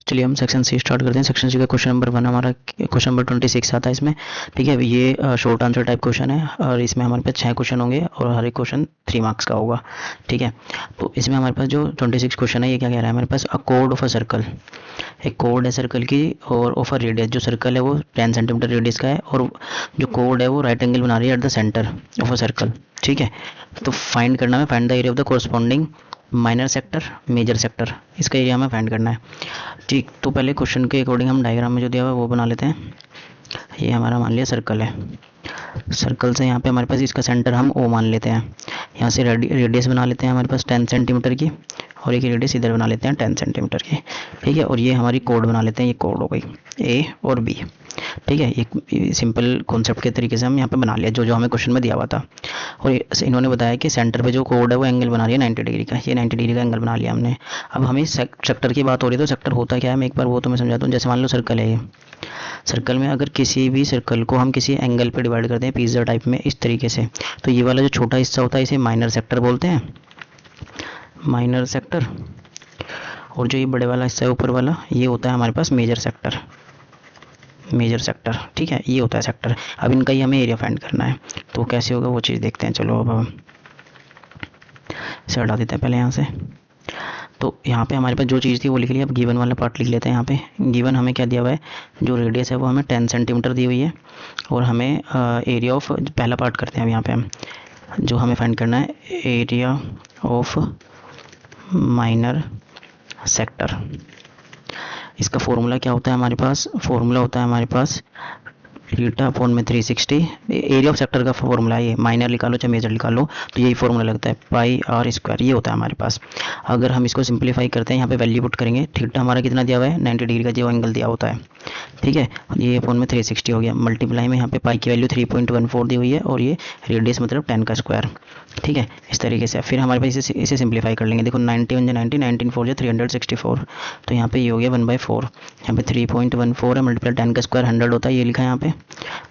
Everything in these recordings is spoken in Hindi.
चलिए हम सेक्शन सी स्टार्ट करते हैं। सेक्शन सी का क्वेश्चन नंबर 1 हमारा क्वेश्चन नंबर 26 आता है इसमें। ठीक है, ये शॉर्ट आंसर टाइप क्वेश्चन है और इसमें हमारे पास 6 क्वेश्चन होंगे और हर एक क्वेश्चन 3 मार्क्स का होगा। ठीक है, तो इसमें हमारे पास जो 26 क्वेश्चन है ये क्या कह रहा है हमारे पास, अ कोड ऑफ अ सर्कल, एक कोड है सर्कल की और ऑफ अ रेडियस, जो सर्कल है वो 10 सेंटीमीटर रेडियस का है और जो कोड है वो राइट एंगल बना रही है at the centre of a circle. ठीक है, तो फाइंड करना है, find the area of the corresponding minor sector major sector, इसका एरिया हमें फाइंड करना है। ठीक, तो पहले क्वेश्चन के अकॉर्डिंग हम डायग्राम में जो दिया हुआ है वो बना लेते हैं। ये हमारा मान लिया सर्कल है, सर्कल से यहाँ पे हमारे पास इसका सेंटर हम ओ मान लेते हैं। यहाँ से रेडियस बना लेते हैं हमारे पास 10 सेंटीमीटर की और एक रेडियस इधर बना लेते हैं 10 सेंटीमीटर की। ठीक है, और ये हमारी कोड बना लेते हैं, ये कोड हो गई ए और बी। ठीक है, एक सिंपल कॉन्सेप्ट के तरीके से हम यहाँ पे बना लिया जो जो हमें क्वेश्चन में दिया हुआ था। और इन्होंने बताया कि सेंटर पे जो कोड है वो एंगल बना रही है 90 डिग्री का, ये 90 डिग्री का एंगल बना लिया हमने। अब हमें सेक्टर की बात हो रही है, तो सेक्टर होता क्या है मैं एक बार वो तो मैं समझाता हूँ। जैसे मान लो सर्कल है, ये सर्कल में अगर किसी भी सर्कल को हम किसी एंगल पे डिवाइड करते हैं पिज्जा टाइप में इस तरीके से, तो ये वाला जो छोटा हिस्सा होता है इसे माइनर सेक्टर बोलते हैं, माइनर सेक्टर। और जो ये बड़े वाला हिस्सा है ऊपर वाला, ये होता है हमारे पास मेजर सेक्टर, मेजर सेक्टर। ठीक है, ये होता है सेक्टर। अब इनका ही हमें एरिया फाइंड करना है, तो कैसे होगा वो चीज़ देखते हैं। चलो अब इसे हटा देते हैं पहले यहाँ से। तो यहाँ पे हमारे पास जो चीज़ थी वो लिख लिया। अब गिवन वाला पार्ट लिख लेते हैं। यहाँ पे गिवन हमें क्या दिया हुआ है, जो रेडियस है वो हमें 10 सेंटीमीटर दी हुई है और हमें एरिया ऑफ, पहला पार्ट करते हैं अब यहाँ पे हम, जो हमें फाइंड करना है एरिया ऑफ माइनर सेक्टर। इसका फॉर्मूला क्या होता है हमारे पास, फॉर्मूला होता है हमारे पास थीटा अपॉन में 360। एरिया ऑफ सेक्टर का फॉर्मूला है, ये माइनर निकालो चाहे मेजर निकालो तो यही फॉर्मूला लगता है पाई आर स्क्वायर, ये होता है हमारे पास। अगर हम इसको सिंप्लीफाई करते हैं, यहाँ पे वैल्यू पुट करेंगे, थीटा हमारा कितना दिया हुआ है 90 डिग्री का जो एंगल दिया होता है। ठीक है, ये अपॉन में 360 हो गया, मल्टीप्लाई में यहाँ पे पाई की वैल्यू 3.14 दी हुई है और ये रेडियस मतलब 10 का स्क्वायर। ठीक है, इस तरीके से फिर हमारे पास इसे सिंप्लीफाई कर लेंगे। देखो 90 वन 90, 19 4 364, तो यहाँ पे ये हो गया 1/4। यहाँ पे 3.14 है, मल्टीप्लाई 10 का स्क्वायर 100 होता है, ये लिखा है यहाँ पे।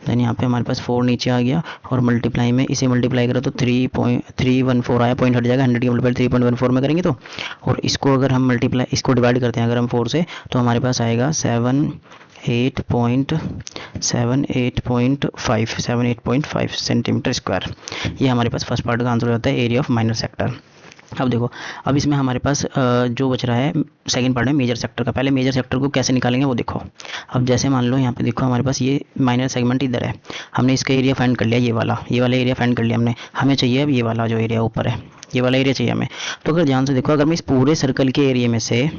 देन यहाँ पे हमारे पास 4 नीचे आ गया और मल्टीप्लाई में इसे मल्टीप्लाई करो तो 3.314 आया, पॉइंट हट जाएगा, 100 की मल्टीप्लाई 3.14 में करेंगे तो। और इसको अगर हम मल्टीप्लाई, इसको डिवाइड करते हैं अगर हम 4 से, तो हमारे पास आएगा 78.5 सेंटीमीटर स्क्वायर। ये हमारे पास फर्स्ट पार्ट का आंसर हो जाता है एरिया ऑफ माइनर सेक्टर। अब देखो, अब इसमें हमारे पास जो बच रहा है सेकंड पार्ट में मेजर सेक्टर का। पहले मेजर सेक्टर को कैसे निकालेंगे वो देखो। अब जैसे मान लो यहाँ पे देखो हमारे पास ये माइनर सेगमेंट इधर है, हमने इसका एरिया फाइंड कर लिया, ये वाला एरिया फाइंड कर लिया हमने। हमें चाहिए अब ये वाला जो एरिया ऊपर है, ये वाला एरिया चाहिए हमें। तो अगर ध्यान से देखो, अगर मैं इस पूरे सर्कल के एरिया में से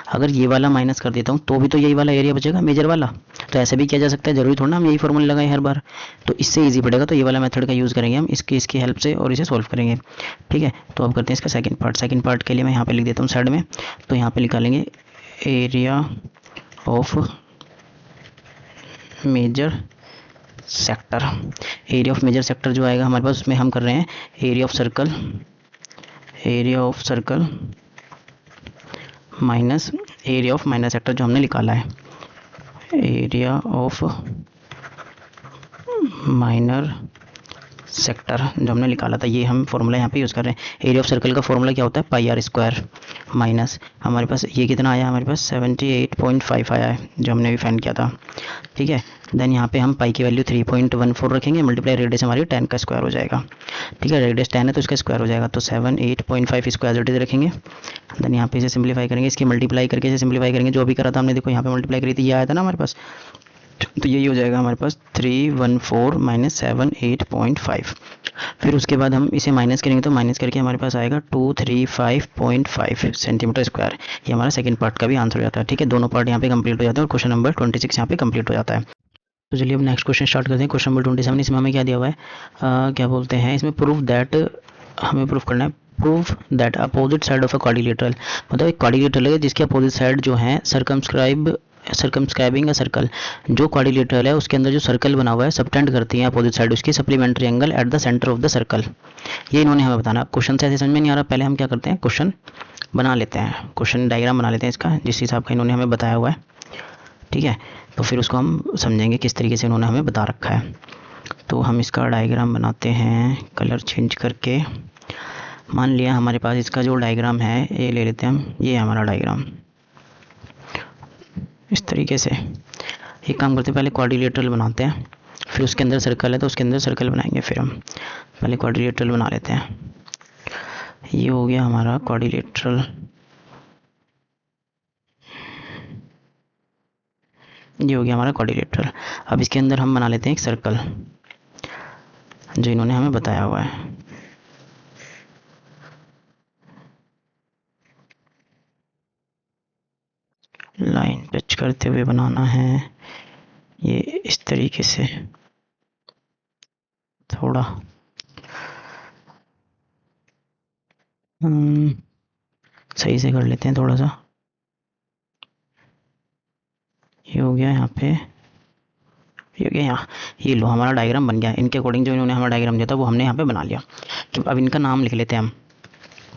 अगर ये वाला माइनस कर देता हूँ तो भी तो यही वाला एरिया बचेगा मेजर वाला। तो ऐसे भी किया जा सकता है, जरूरी थोड़ा ना हम यही फॉर्मूला लगाएं हर बार, तो इससे इजी पड़ेगा। तो ये वाला मेथड का यूज़ करेंगे हम इसकी हेल्प से और इसे सॉल्व करेंगे। ठीक है, तो अब करते हैं इसका सेकंड पार्ट। सेकंड पार्ट के लिए मैं यहाँ पे लिख देता हूँ साइड में, तो यहाँ पे निकालेंगे area of major sector. Area of major sector जो आएगा हमारे पास, उसमें हम कर रहे हैं area of circle, area of circle minus area of minor sector जो हमने निकाला है, एरिया ऑफ माइनर सेक्टर जो हमने निकाला था, ये हम फॉर्मूला यहाँ पे यूज़ कर रहे हैं। एरिया ऑफ सर्कल का फॉर्मूला क्या होता है, पाई आर स्क्वायर माइनस हमारे पास ये कितना आया, हमारे पास 78.5 आया है जो हमने भी फाइंड किया था। ठीक है, देन यहाँ पे हम पाई की वैल्यू 3.14 रखेंगे, मल्टीप्लाई रेडियस हमारी 10 का स्क्वायर हो जाएगा। ठीक है, रेडियस 10 है तो इसका स्क्वायर हो जाएगा, तो 78.5 स्क्वायर रेडियस रखेंगे। देन यहाँ पे इसे सिंप्लीफाई करेंगे, इसकी मल्टीप्लाई करके इसे सिंप्लीफाई करेंगे, जो भी करा था हमने, देखो यहाँ पे मल्टीप्लाई करी थी, ये आया था ना हमारे पास, तो यही हो जाएगा हमारे पास 314 माइनस 78.5। फिर उसके बाद हम इसे माइनस करेंगे, तो माइनस करके हमारे पास आएगा 235.5 सेंटीमीटर स्क्वायर। ये हमारा सेकंड पार्ट का भी आंसर हो जाता है। ठीक है, दोनों पार्ट यहाँ पे कंप्लीट हो जाते हैं और क्वेश्चन नंबर 26 यहाँ पे कंप्लीट हो जाता है। तो चलिए अब नेक्स्ट क्वेश्चन स्टार्ट करते हैं। क्वेश्चन नंबर 27, इसमें हमें क्या दिया हुआ है, क्या बोलते हैं इसमें, प्रूफ दैट, हमें प्रूफ करना है, proof that opposite side of a quadrilateral, मतलब एक क्वाड्रिलेटरल है जिसके अपोजिट साइड जो है सर्कमस्क्राइबिंग अ सर्कल, जो क्वाड्रिलेटरल है उसके अंदर जो सर्कल बना हुआ है सबटेंड करती है अपोजिट साइड उसकी supplementary angle eight the centre of the circle. ये इन्होंने हमें बताना। क्वेश्चन से ऐसे समझ में नहीं आ रहा, पहले हम क्या करते हैं, क्वेश्चन बना लेते हैं, क्वेश्चन डायग्राम बना लेते हैं इसका, जिस हिसाब का इन्होंने हमें बताया हुआ है। ठीक है, तो फिर उसको हम समझेंगे किस तरीके से उन्होंने हमें बता रखा है। तो हम इसका डायग्राम बनाते हैं कलर चेंज करके। मान लिया हमारे पास इसका जो डायग्राम है, ये ले लेते हैं हम, ये है हमारा डायग्राम। इस तरीके से। एक काम करते हैं, पहले क्वाड्रिलेटरल बनाते हैं, फिर उसके अंदर सर्कल है तो उसके अंदर सर्कल बनाएंगे। फिर हम पहले क्वाड्रिलेटरल बना लेते हैं। ये हो गया हमारा क्वाड्रिलेटरल। ये हो गया हमारा क्वाड्रिलेटरल। अब इसके अंदर हम बना लेते हैं एक सर्कल जो इन्होंने हमें बताया हुआ है। लाइन टच करते हुए बनाना है ये इस तरीके से। थोड़ा सही से कर लेते हैं थोड़ा सा। ये हो गया यहाँ पे, ये हो गया यहाँ। ये लो हमारा डायग्राम बन गया। इनके अकॉर्डिंग जो इन्होंने हमारा डायग्राम दिया था वो हमने यहाँ पे बना लिया। तो अब इनका नाम लिख लेते हैं हम।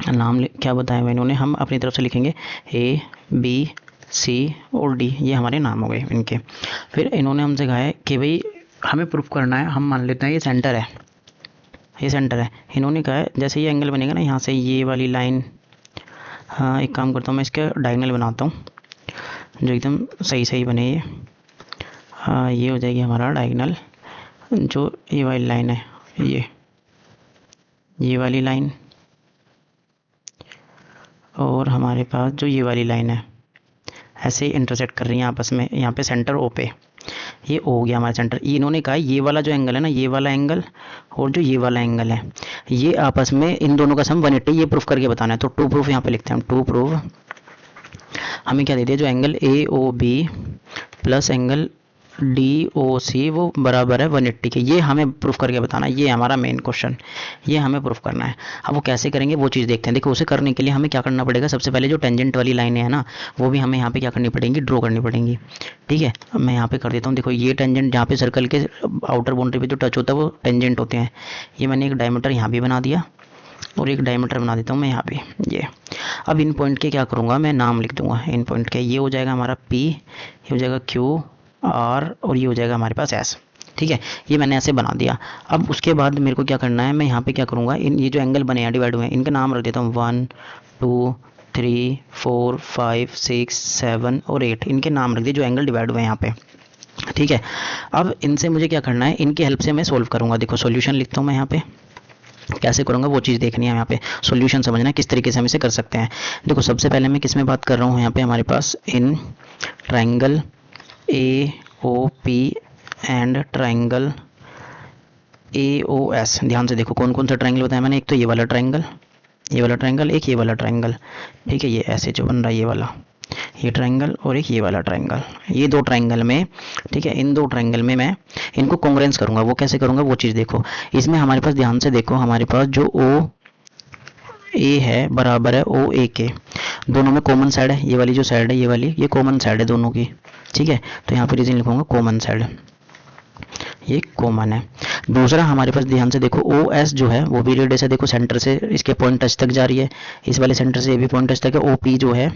नाम क्या बताया हुआ इन्होंने, हम अपनी तरफ से लिखेंगे ए बी सी और डी, ये हमारे नाम हो गए इनके। फिर इन्होंने हमसे कहा है कि भाई हमें प्रूफ करना है, हम मान लेते हैं ये सेंटर है, ये सेंटर है। इन्होंने कहा है जैसे ये एंगल बनेगा ना यहाँ से ये वाली लाइन, हाँ एक काम करता हूँ मैं इसका डायगोनल बनाता हूँ जो एकदम सही सही बने ये। हाँ ये हो जाएगी हमारा डायगोनल। जो ये वाली लाइन है, ये वाली लाइन, और हमारे पास जो ये वाली लाइन है ऐसे ही इंटरसेक्ट कर रही हैं आपस में, यहाँ पे सेंटर ओ पे। ये ओ हो गया हमारा सेंटर। ये इन्होंने कहा ये वाला जो एंगल है ना, ये वाला एंगल और जो ये वाला एंगल है, ये आपस में इन दोनों का सम 180, ये प्रूफ करके बताना है। तो टू प्रूफ यहाँ पे लिखते हैं हम। टू प्रूफ हमें क्या दे दिया, जो angle A O B plus angle D O C वो बराबर है 180 के। ये हमें प्रूफ करके बताना है, ये हमारा मेन क्वेश्चन, ये हमें प्रूफ करना है। अब वो कैसे करेंगे वो चीज़ देखते हैं। देखो उसे करने के लिए हमें क्या करना पड़ेगा, सबसे पहले जो टेंजेंट वाली लाइनें हैं ना वो भी हमें यहाँ पे क्या करनी पड़ेंगी, ड्रॉ करनी पड़ेंगी। ठीक है, अब मैं यहाँ पे कर देता हूँ। देखो ये टेंजेंट जहाँ पे सर्कल के आउटर बाउंड्री पे जो टच होता है वो टेंजेंट होते हैं। ये मैंने एक डायमीटर यहाँ भी बना दिया और एक डायमीटर बना देता हूँ मैं यहाँ पे ये। अब इन पॉइंट के क्या करूँगा, मैं नाम लिख दूंगा इन पॉइंट के। ये हो जाएगा हमारा पी, ये हो जाएगा क्यू आर, और ये हो जाएगा हमारे पास एस। ठीक है, ये मैंने ऐसे बना दिया। अब उसके बाद मेरे को क्या करना है, मैं यहाँ पे क्या करूँगा, इन ये जो एंगल बने हैं डिवाइड हुए हैं इनका नाम रख देता हूँ 1 2 3 4 5 6 7 और 8, इनके नाम रख दिए जो एंगल डिवाइड हुए हैं यहाँ पे। ठीक है, अब इनसे मुझे क्या करना है, इनकी हेल्प से मैं सोल्व करूँगा। देखो सॉल्यूशन लिखता हूँ मैं यहाँ पे, कैसे करूँगा वो चीज़ देखनी है यहाँ पे, सॉल्यूशन समझना है किस तरीके से हम इसे कर सकते हैं। देखो सबसे पहले मैं किस में बात कर रहा हूँ, यहाँ पे हमारे पास in triangle A O P and triangle A O S. ध्यान से देखो कौन कौन सा ट्राइंगल बताया मैंने, एक तो ये वाला ट्राइंगल, ये वाला ट्राइंगल, एक ये वाला ट्राइंगल। ठीक है, ये ऐसे जो बन रहा है ये वाला, ये ट्राइंगल और एक ये वाला ट्राइंगल, ये दो ट्राइंगल में। ठीक है, इन दो ट्राइंगल में मैं इनको कॉन्ग्रुएंस करूंगा। वो कैसे करूंगा वो चीज़ देखो। इसमें हमारे पास ध्यान से देखो, हमारे पास जो ओ ए है बराबर है ओ ए के, दोनों में कॉमन साइड है। ये वाली जो साइड है ये वाली, ये कॉमन साइड है दोनों की। ठीक है, तो यहाँ पे रीजन लिखूंगा कॉमन साइड, ये कॉमन है। दूसरा हमारे पास ध्यान से देखो ओ एस जो है वो भी रेडियस है। देखो सेंटर से इसके पॉइंट टच तक जा रही है, इस वाले सेंटर से ये भी पॉइंट टच तक है। ओ पी जो है,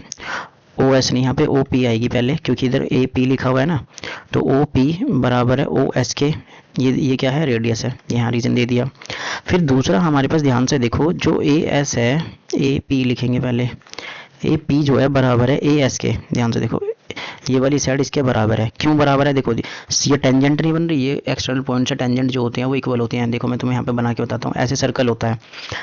ओ एस नहीं, यहाँ पे ओ पी आएगी पहले क्योंकि इधर ए पी लिखा हुआ है ना, तो ओ पी बराबर है ओ एस के। ये क्या है, रेडियस है, यहाँ रीजन दे दिया। फिर दूसरा हमारे पास ध्यान से देखो, जो ए एस है, ए पी लिखेंगे पहले, ए पी जो है बराबर है ए एस के। ध्यान से देखो ये वाली साइड इसके बराबर है। क्यों बराबर है, देखो ये टेंजेंट नहीं बन रही, ये एक्सटर्नल पॉइंट से टेंजेंट जो होते हैं वो इक्वल होते हैं। देखो मैं तुम्हें यहाँ पे बना के बताता हूँ, ऐसे सर्कल होता है,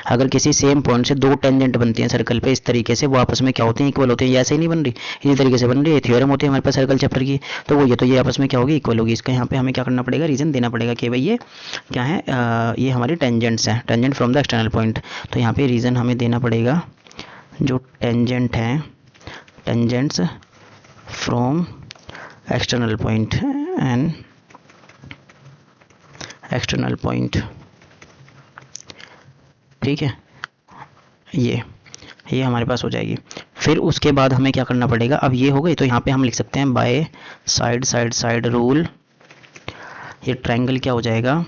अगर किसी सेम पॉइंट से दो टेंजेंट बनती हैं सर्कल पे इस तरीके से, वो आपस में क्या होते हैं, इक्वल होते हैं। ये ऐसे ही नहीं बन रही, इसी तरीके से बन रही है। थ्योरम होती है हमारे पास सर्कल चैप्टर की, तो वो ये, तो ये आपस में क्या होगी, इक्वल होगी। इसका यहाँ पे हमें क्या करना पड़ेगा, रीजन देना पड़ेगा कि भाई ये क्या है, ये हमारी टेंजेंट्स हैं, tangent from the external point. तो यहाँ पे रीजन हमें देना पड़ेगा, जो टेंजेंट हैं, tangents from external point and external point. ठीक है, ये हमारे पास हो जाएगी। फिर उसके बाद हमें क्या करना पड़ेगा, अब ये हो गई तो यहाँ पे हम लिख सकते हैं by side side side rule. ये ट्रायंगल क्या हो जाएगा,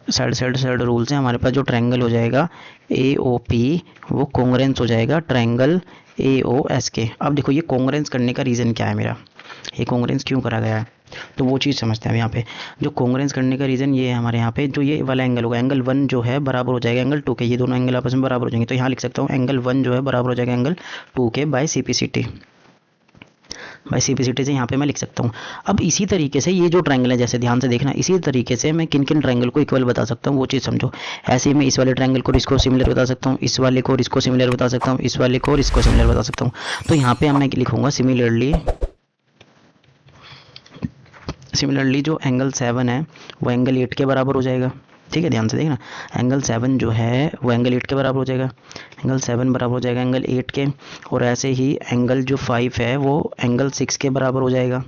साइड साइड साइड रूल से हमारे पास जो ट्रायंगल हो जाएगा ए ओ पी, वो कॉन्ग्रुएंस हो जाएगा ट्रायंगल ए ओ एस के। अब देखो ये कॉन्ग्रुएंस करने का रीज़न क्या है मेरा, ये कॉन्ग्रुएंस क्यों करा गया है, तो वो चीज़ समझते हैं यहाँ पे। जो कॉन्ग्रुएंस करने का रीज़न ये है हमारे यहाँ पे, जो ये वाला एंगल होगा, एंगल 1 जो है बराबर हो जाएगा एंगल 2 के। ये दोनों एंगल आपस में बराबर हो जाएंगे, तो यहाँ लिख सकता हूँ एंगल 1 जो है बराबर हो जाएगा एंगल 2 के by C P C T. By CP/CT से यहाँ पे मैं लिख सकता हूँ। अब इसी तरीके से ये जो ट्रायंगल है, जैसे ध्यान से देखना, इसी तरीके से मैं किन किन ट्रायंगल को इक्वल बता सकता हूँ वो चीज़ समझो। ऐसे ही मैं इस वाले ट्रायंगल को इसको सिमिलर बता सकता हूँ, इस वाले को इसको सिमिलर बता सकता हूँ, इस वाले को इसको सिमिलर बता सकता हूँ। तो यहाँ पे मैं लिखूंगा सिमिलरली जो एंगल 7 है वो एंगल 8 के बराबर हो जाएगा। ठीक है, ध्यान से देखना, एंगल 7 जो है वो एंगल 8 के बराबर हो जाएगा, एंगल 7 बराबर हो जाएगा एंगल 8 के। और ऐसे ही एंगल जो 5 है वो एंगल 6 के बराबर हो जाएगा,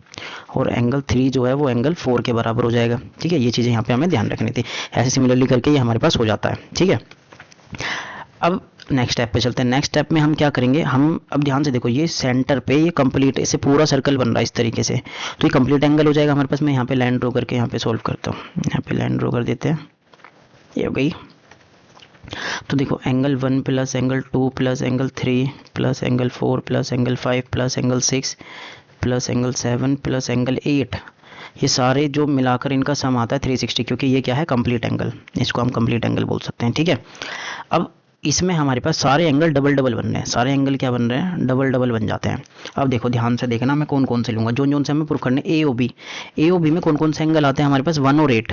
और एंगल 3 जो है वो एंगल 4 के बराबर हो जाएगा। ठीक है, ये चीज़ें यहाँ पे हमें ध्यान रखनी थी। ऐसे सिमिलरली करके ये हमारे पास हो जाता है। ठीक है, अब नेक्स्ट स्टेप पे चलते हैं। नेक्स्ट स्टेप में हम क्या करेंगे, हम अब ध्यान से देखो, ये सेंटर पे ये कंप्लीट ऐसे पूरा सर्कल बन रहा है इस तरीके से, तो ये कंप्लीट एंगल हो जाएगा हमारे पास। मैं यहाँ पे लाइन ड्रॉ करके यहाँ पे सोल्व करता हूँ, यहाँ पे लाइन ड्रॉ कर देते हैं, ये हो गई। तो देखो angle 1 plus angle 2 plus angle 3 plus angle 4 plus angle 5 plus angle 6 plus angle 7 plus angle 8, ये सारे जो मिलाकर इनका सम आता है 360, क्योंकि ये क्या है, कंप्लीट एंगल, इसको हम कंप्लीट एंगल बोल सकते हैं। ठीक है, अब इसमें हमारे पास सारे एंगल डबल डबल बन रहे हैं, सारे एंगल क्या बन रहे हैं, डबल डबल बन जाते हैं। अब देखो ध्यान से देखना, मैं कौन कौन से लूँगा, जो से हमें प्रूफ करने, AOB में कौन कौन से एंगल आते हैं हमारे पास, 1 और 8,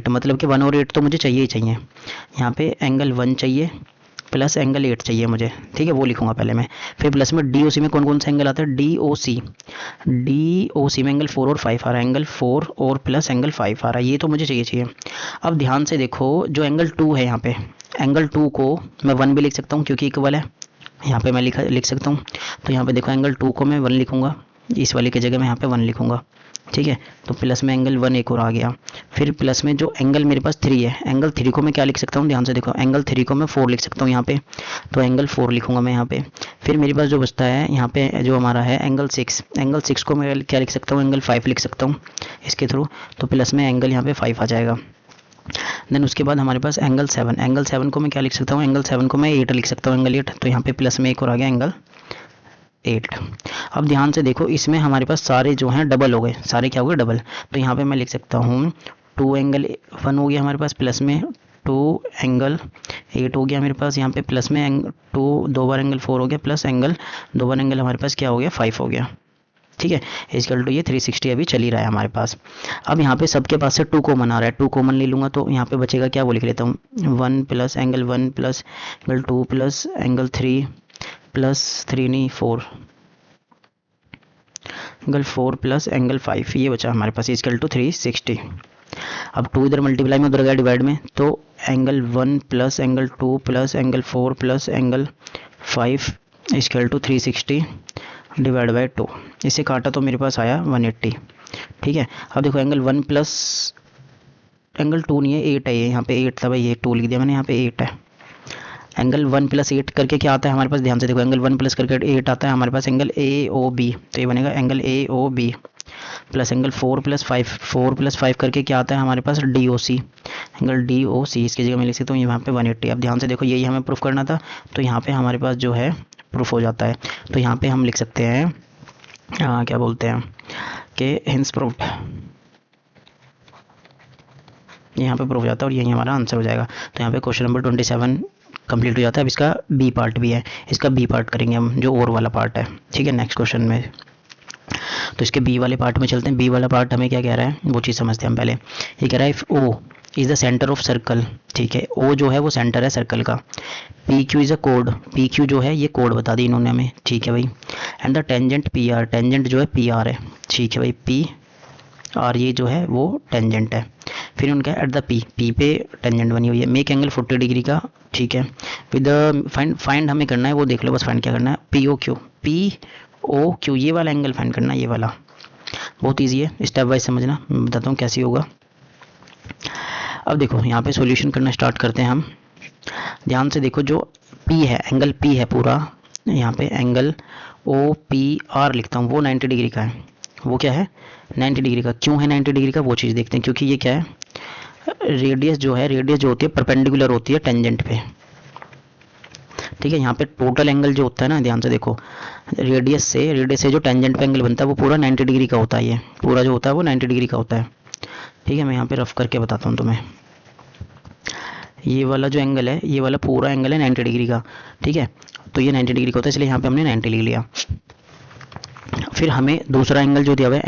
मतलब कि 1 और 8 तो मुझे चाहिए ही चाहिए। यहाँ पे एंगल 1 चाहिए प्लस एंगल 8 चाहिए मुझे। ठीक है, वो लिखूंगा पहले मैं, फिर प्लस में DOC में कौन कौन से एंगल आते हैं, DOC में एंगल 4 और 5 आ रहा है, एंगल 4 और प्लस एंगल 5 आ रहा है, ये तो मुझे चाहिए। अब ध्यान से देखो, जो एंगल 2 है यहाँ पे, एंगल 2 को मैं 1 भी लिख सकता हूँ क्योंकि इक्वल है, यहाँ पे मैं लिख सकता हूँ। तो यहाँ पे देखो एंगल 2 को मैं 1 लिखूंगा, इस वाले की जगह मैं यहाँ पे 1 लिखूंगा। ठीक है, तो प्लस में एंगल 1 एक और आ गया, फिर प्लस में जो एंगल मेरे पास 3 है, एंगल 3 को मैं क्या लिख सकता हूँ, ध्यान से देखो, एंगल 3 को मैं 4 लिख सकता हूँ यहाँ पे, तो एंगल 4 लिखूंगा मैं यहाँ पे। फिर मेरे पास जो बचता है यहाँ पे जो हमारा है एंगल 6 को मैं क्या लिख सकता हूँ, एंगल 5 लिख सकता हूँ इसके थ्रू, तो प्लस में एंगल यहाँ पे 5 आ जाएगा। देन उसके बाद हमारे पास एंगल 7 को मैं क्या लिख सकता हूँ, एंगल 7 को मैं 8 लिख सकता हूँ, एंगल 8, तो यहाँ पे प्लस में एक और आ गया एंगल 8। अब ध्यान से देखो, इसमें हमारे पास सारे जो हैं डबल हो गए, सारे क्या हो गए, डबल। तो यहाँ पे मैं लिख सकता हूँ 2 एंगल 1 हो गया हमारे पास, प्लस में 2 एंगल 8 हो गया मेरे पास, यहाँ पे प्लस में 2 बार एंगल 4 हो गया, प्लस एंगल 2 बार एंगल हमारे पास क्या हो गया, 5 हो गया। ठीक है, इक्वल टू ये 360 अभी चल ही रहा है हमारे पास। अब यहाँ पे सबके पास से 2 कॉमन आ रहा है, 2 कॉमन ले लूँगा तो यहाँ पे बचेगा क्या, वो लिख लेता हूँ 1 plus angle 1 plus angle 2 plus angle 3 plus 3 नहीं 4, एंगल 4 प्लस एंगल 5, ये बचा हमारे पास इक्वल टू 360। अब 2 इधर मल्टीप्लाई में, उधर गया डिवाइड में, तो angle 1 plus angle 2 plus angle 4 plus angle 5 equal to 360 divide by 2, इसे काटा तो मेरे पास आया 180। ठीक है, अब देखो एंगल 1 प्लस एंगल 2 नहीं है, 8 है, ये यहाँ पे 8 था भाई, ये 2 लिख दिया मैंने, यहाँ पे 8 है। एंगल 1 प्लस 8 करके क्या आता है हमारे पास, ध्यान से देखो, एंगल 1 प्लस करके 8 आता है हमारे पास एंगल AOB, तो ये बनेगा angle AOB plus angle 4 plus 5 करके क्या आता है हमारे पास, DOC, एंगल DOC, इसकी जगह मैं लिख सकता हूँ यहाँ पे 180। अब ध्यान से देखो, यही हमें प्रूफ करना था, तो यहाँ पे हमारे पास जो है प्रूफ हो जाता है। तो यहाँ पे हम लिख सकते हैं क्या बोलते हैं कि हिंस प्रूफ्ड, यहाँ पे प्रूफ हो जाता है और यही हमारा आंसर हो जाएगा। तो यहाँ पे क्वेश्चन नंबर 27 कंप्लीट हो जाता है। अब इसका बी पार्ट भी है, इसका बी पार्ट करेंगे हम, जो और वाला पार्ट है। ठीक है, नेक्स्ट क्वेश्चन में, तो इसके बी वाले पार्ट में चलते हैं। बी वाला पार्ट हमें क्या कह रहा है वो चीज़ समझते हैं हम पहले। ये कह रहा है if O is the centre of circle, ठीक है, ओ जो है वो सेंटर है सर्कल का, P Q is a code, P Q जो है ये कोड बता दी इन्होंने हमें, ठीक है भाई, and the tangent P R, tangent जो है पी आर है, ठीक है भाई, पी आर ये जो है वो टेंजेंट है। फिर उनका एट द पी पे टेंजेंट बनी हुई है, मेक एंगल 40 डिग्री का, ठीक है, विद फाइंड हमें करना है, वो देख लो बस, फाइंड क्या करना है, पी ओ क्यू ये वाला एंगल फाइंड करना है, ये वाला बहुत ईजी है, स्टेप वाइज समझना, मैं बताता हूँ कैसे होगा। अब देखो यहाँ पे सॉल्यूशन करना स्टार्ट करते हैं हम। ध्यान से देखो, जो पी है, एंगल पी है पूरा, यहाँ पे एंगल ओ पी आर लिखता हूँ, वो 90 डिग्री का है। वो क्या है, 90 डिग्री का। क्यों है 90 डिग्री का, वो चीज़ देखते हैं, क्योंकि ये क्या है, रेडियस जो होती है परपेंडिकुलर होती है टेंजेंट पे, ठीक है। यहाँ पे टोटल एंगल जो होता है ना, ध्यान से देखो, रेडियस से जो टेंजेंट पे एंगल बनता है वो पूरा 90 डिग्री का होता है, ये पूरा जो होता है वो 90 डिग्री का होता है, ठीक है। मैं यहाँ पे रफ करके बताता हूँ तुम्हें, ये वाला जो एंगल है, ये वाला पूरा एंगल है 90 डिग्री का, ठीक है, तो ये 90 डिग्री का होता है, इसलिए यहाँ पे हमने 90 लिख लिया। फिर हमें दूसरा एंगल जो दिया हुआ है,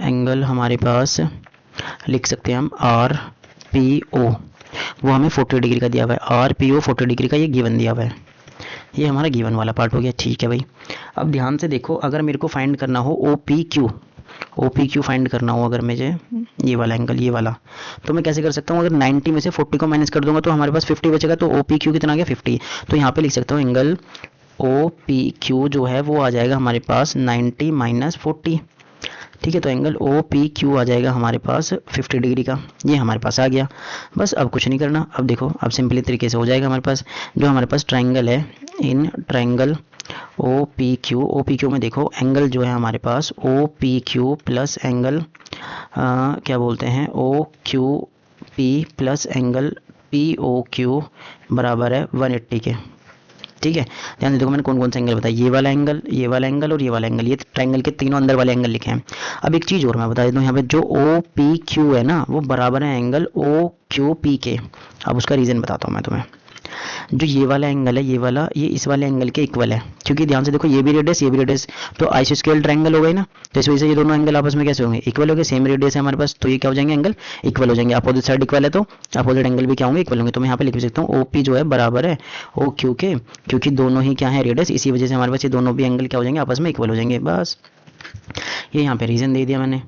एंगल हमारे पास लिख सकते हैं हम आर पी ओ, वो हमें 40 डिग्री का दिया हुआ है, आर पी ओ 40 डिग्री का ये गिवन दिया हुआ है, ये हमारा गिवन वाला पार्ट हो गया। ठीक है भाई, अब ध्यान से देखो, अगर मेरे को फाइंड करना हो ओ पी क्यू फाइंड करना हो अगर मुझे, ये वाला एंगल, ये वाला, तो मैं कैसे कर सकता हूँ, अगर 90 में से 40 को माइनस कर दूंगा तो हमारे पास 50 बचेगा, तो ओ पी क्यू कितना आ गया 50, तो यहाँ पे लिख सकता हूँ एंगल ओ पी क्यू जो है वो आ जाएगा हमारे पास 90 माइनस 40। ठीक है, तो एंगल ओ पी क्यू आ जाएगा हमारे पास 50 डिग्री का, ये हमारे पास आ गया। बस अब कुछ नहीं करना, अब देखो अब सिंपली तरीके से हो जाएगा हमारे पास, जो हमारे पास ट्राइंगल है, in triangle O P Q में देखो एंगल जो है हमारे पास O P Q plus angle क्या बोलते हैं O Q P plus angle P O Q बराबर है 180 के। ठीक है, ध्यान से देखो मैंने कौन कौन से एंगल बताया, ये वाला एंगल, ये वाला एंगल और ये वाला एंगल, ये ट्रायंगल के तीनों अंदर वाले एंगल लिखे हैं। अब एक चीज़ और मैं बता देता हूँ, यहाँ पे जो ओ पी क्यू है ना वो बराबर है एंगल ओ क्यू पी के। अब उसका रीज़न बताता हूँ मैं तुम्हें, जो ये वाला एंगल है, ये वाला, ये इस वाले एंगल के इक्वल है, क्योंकि ध्यान से देखो ये भी रेडियस ये भी रेडियस, तो आइसोस्केल ट्रायंगल हो गई ना, तो इस वजह से ये दोनों एंगल आपस में कैसे होंगे, इक्वल हो गए, सेम रेडियस है हमारे पास, तो ये क्या हो जाएंगे एंगल इक्वल हो जाएंगे। अपोजिट साइड इक्वल है तो अपोजिट एंगल भी क्या होंगे इक्वल होंगे, तो मैं यहाँ पे लिख भी सकता हूँ ओ पी जो है बराबर है ओ क्यू के, क्योंकि दोनों ही क्या है रेडियस, इसी वजह से हमारे पास ये दोनों भी एंगल क्या हो जाएंगे आपस में इक्वल हो जाएंगे। बस ये यहाँ पे रीज़न दे दिया मैंने।